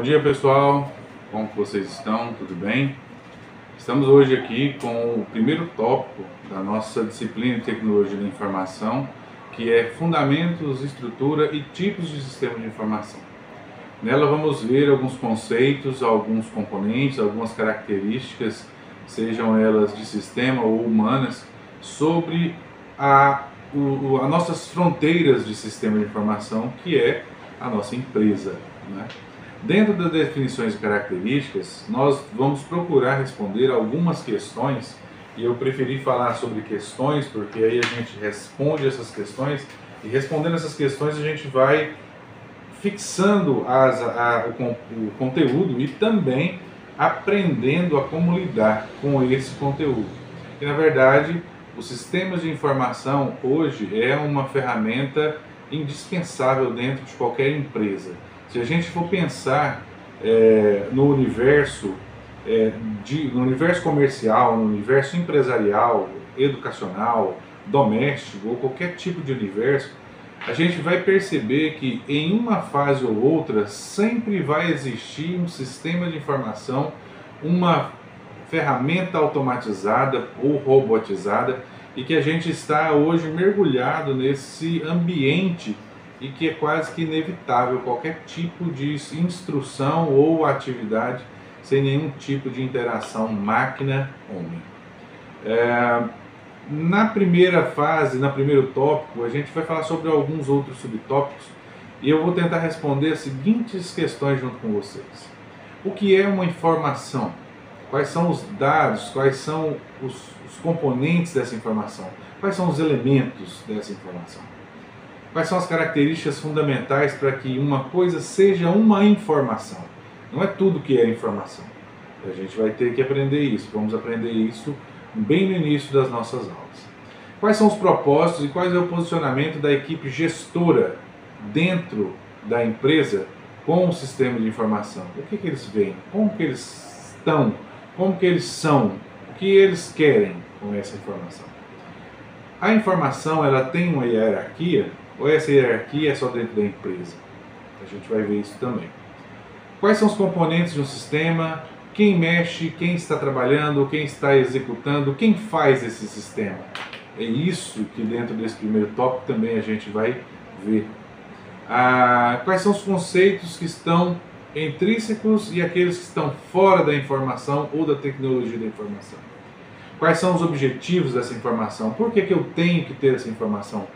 Bom dia, pessoal, como que vocês estão? Tudo bem? Estamos hoje aqui com o primeiro tópico da nossa disciplina de Tecnologia da Informação, que é Fundamentos, Estrutura e Tipos de Sistema de Informação. Nela vamos ver alguns conceitos, alguns componentes, algumas características, sejam elas de sistema ou humanas, sobre as nossas fronteiras de sistema de informação, que é a nossa empresa, né? Dentro das definições e características, nós vamos procurar responder algumas questões, e eu preferi falar sobre questões, porque aí a gente responde essas questões, e respondendo essas questões a gente vai fixando o conteúdo e também aprendendo a como lidar com esse conteúdo. E na verdade, os sistemas de informação hoje é uma ferramenta indispensável dentro de qualquer empresa. Se a gente for pensar no universo comercial, no universo empresarial, educacional, doméstico ou qualquer tipo de universo, a gente vai perceber que em uma fase ou outra sempre vai existir um sistema de informação, uma ferramenta automatizada ou robotizada, e que a gente está hoje mergulhado nesse ambiente e que é quase que inevitável qualquer tipo de instrução ou atividade sem nenhum tipo de interação máquina-homem. Na primeira fase, no primeiro tópico, a gente vai falar sobre alguns outros subtópicos e eu vou tentar responder as seguintes questões junto com vocês. O que é uma informação? Quais são os dados? Quais são os componentes dessa informação? Quais são os elementos dessa informação? Quais são as características fundamentais para que uma coisa seja uma informação? Não é tudo que é informação. A gente vai ter que aprender isso. Vamos aprender isso bem no início das nossas aulas. Quais são os propósitos e qual é o posicionamento da equipe gestora dentro da empresa com o sistema de informação? O que eles veem? Como que eles estão? Como que eles são? O que eles querem com essa informação? A informação, ela tem uma hierarquia? Ou essa hierarquia é só dentro da empresa? A gente vai ver isso também. Quais são os componentes de um sistema? Quem mexe, quem está trabalhando, quem está executando, quem faz esse sistema? É isso que dentro desse primeiro tópico também a gente vai ver. Quais são os conceitos que estão intrínsecos e aqueles que estão fora da informação ou da tecnologia da informação? Quais são os objetivos dessa informação? Por que eu tenho que ter essa informação?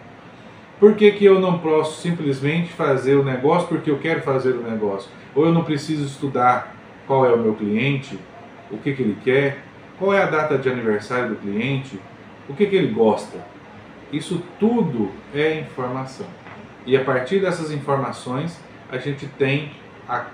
Por que eu não posso simplesmente fazer o negócio porque eu quero fazer o negócio? Ou eu não preciso estudar qual é o meu cliente, o que ele quer, qual é a data de aniversário do cliente, o que ele gosta? Isso tudo é informação. E a partir dessas informações, a gente tem a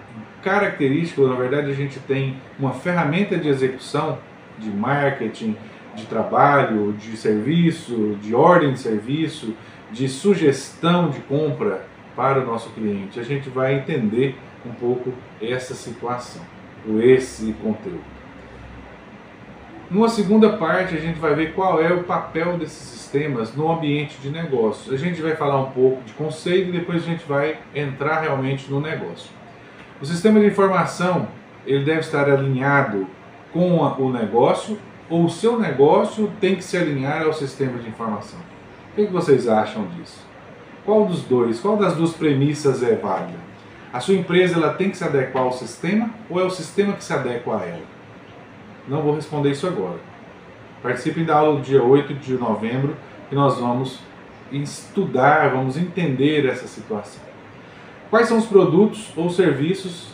característica, ou na verdade a gente tem uma ferramenta de execução, de marketing, de trabalho, de serviço, de ordem de serviço, de sugestão de compra para o nosso cliente. A gente vai entender um pouco essa situação, ou esse conteúdo. Numa segunda parte, a gente vai ver qual é o papel desses sistemas no ambiente de negócio. A gente vai falar um pouco de conceito e depois a gente vai entrar realmente no negócio. O sistema de informação, ele deve estar alinhado com o negócio, ou o seu negócio tem que se alinhar ao sistema de informação. O que vocês acham disso? Qual dos dois, qual das duas premissas é válida? A sua empresa, ela tem que se adequar ao sistema ou é o sistema que se adequa a ela? Não vou responder isso agora. Participem da aula do dia 8 de novembro, que nós vamos estudar, vamos entender essa situação. Quais são os produtos ou serviços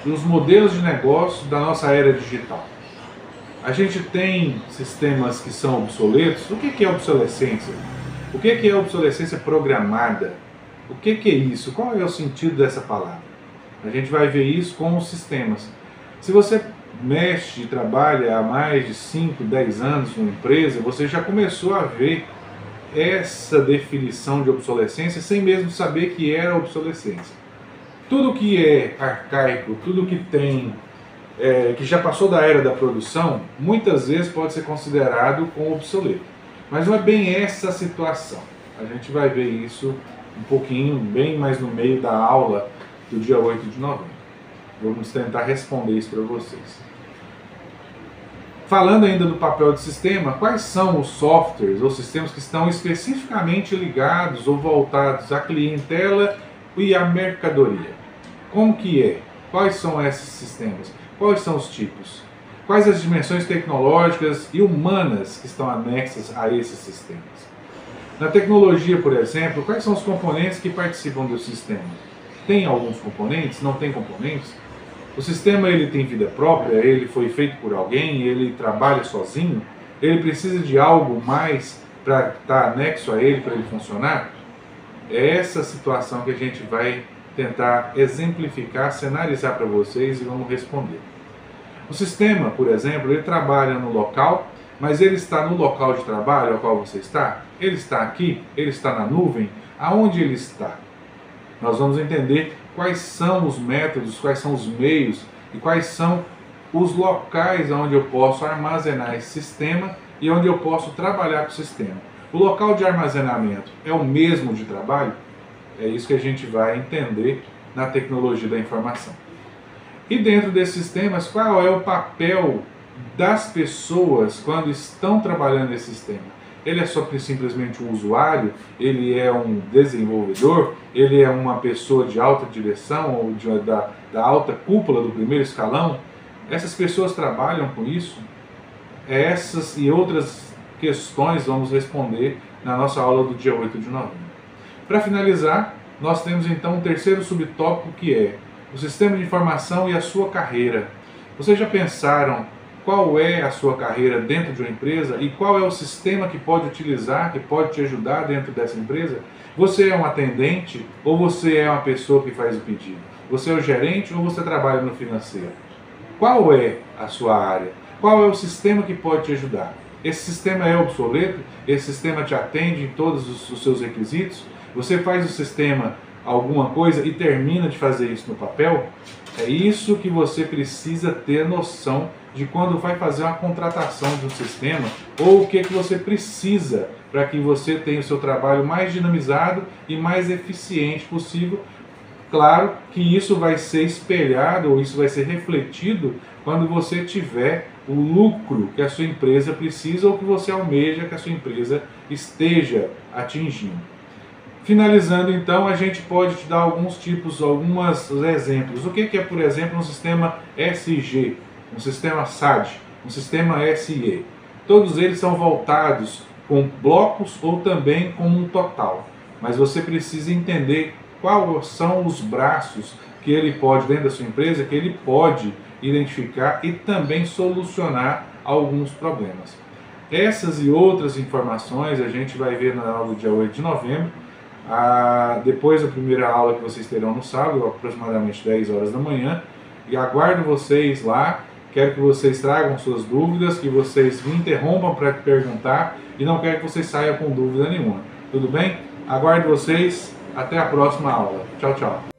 e os modelos de negócio da nossa era digital? A gente tem sistemas que são obsoletos. O que é obsolescência? O que é obsolescência programada? O que é isso? Qual é o sentido dessa palavra? A gente vai ver isso com os sistemas. Se você mexe e trabalha há mais de 5, 10 anos numa empresa, você já começou a ver essa definição de obsolescência sem mesmo saber que era obsolescência. Tudo que é arcaico, tudo que tem, que já passou da era da produção, muitas vezes pode ser considerado como obsoleto. Mas não é bem essa a situação. A gente vai ver isso um pouquinho, bem mais no meio da aula do dia 8 de novembro. Vamos tentar responder isso para vocês. Falando ainda do papel de sistema, quais são os softwares ou sistemas que estão especificamente ligados ou voltados à clientela e à mercadoria? Como que é? Quais são esses sistemas? Quais são os tipos? Quais as dimensões tecnológicas e humanas que estão anexas a esses sistemas? Na tecnologia, por exemplo, quais são os componentes que participam do sistema? Tem alguns componentes? Não tem componentes? O sistema ele tem vida própria? Ele foi feito por alguém? Ele trabalha sozinho? Ele precisa de algo mais para estar anexo a ele, para ele funcionar? É essa situação que a gente vai tentar exemplificar, cenarizar para vocês e vamos responder. O sistema, por exemplo, ele trabalha no local, mas ele está no local de trabalho ao qual você está? Ele está aqui? Ele está na nuvem? Aonde ele está? Nós vamos entender quais são os métodos, quais são os meios e quais são os locais onde eu posso armazenar esse sistema e onde eu posso trabalhar com o sistema. O local de armazenamento é o mesmo de trabalho? É isso que a gente vai entender na tecnologia da informação. E dentro desses sistemas, qual é o papel das pessoas quando estão trabalhando nesse sistema? Ele é só simplesmente um usuário? Ele é um desenvolvedor? Ele é uma pessoa de alta direção ou da alta cúpula do primeiro escalão? Essas pessoas trabalham com isso? Essas e outras questões vamos responder na nossa aula do dia 8 de novembro. Para finalizar, nós temos então um terceiro subtópico que é o sistema de informação e a sua carreira. Vocês já pensaram qual é a sua carreira dentro de uma empresa e qual é o sistema que pode utilizar, que pode te ajudar dentro dessa empresa? Você é um atendente ou você é uma pessoa que faz o pedido? Você é o gerente ou você trabalha no financeiro? Qual é a sua área? Qual é o sistema que pode te ajudar? Esse sistema é obsoleto? Esse sistema te atende em todos os seus requisitos? Você faz o sistema alguma coisa e termina de fazer isso no papel? É isso que você precisa ter noção de quando vai fazer uma contratação de um sistema ou o que você precisa para que você tenha o seu trabalho mais dinamizado e mais eficiente possível. Claro que isso vai ser espelhado ou isso vai ser refletido quando você tiver o lucro que a sua empresa precisa ou que você almeja que a sua empresa esteja atingindo. Finalizando então, a gente pode te dar alguns exemplos. O que é, por exemplo, um sistema SG, um sistema SAD, um sistema SE? Todos eles são voltados com blocos ou também como um total. Mas você precisa entender quais são os braços que ele pode, dentro da sua empresa, que ele pode identificar e também solucionar alguns problemas. Essas e outras informações a gente vai ver na aula do dia 8 de novembro. Depois da primeira aula que vocês terão no sábado, aproximadamente 10 horas da manhã, e aguardo vocês lá. Quero que vocês tragam suas dúvidas, que vocês me interrompam para perguntar e não quero que vocês saiam com dúvida nenhuma. Tudo bem? Aguardo vocês. Até a próxima aula. Tchau, tchau.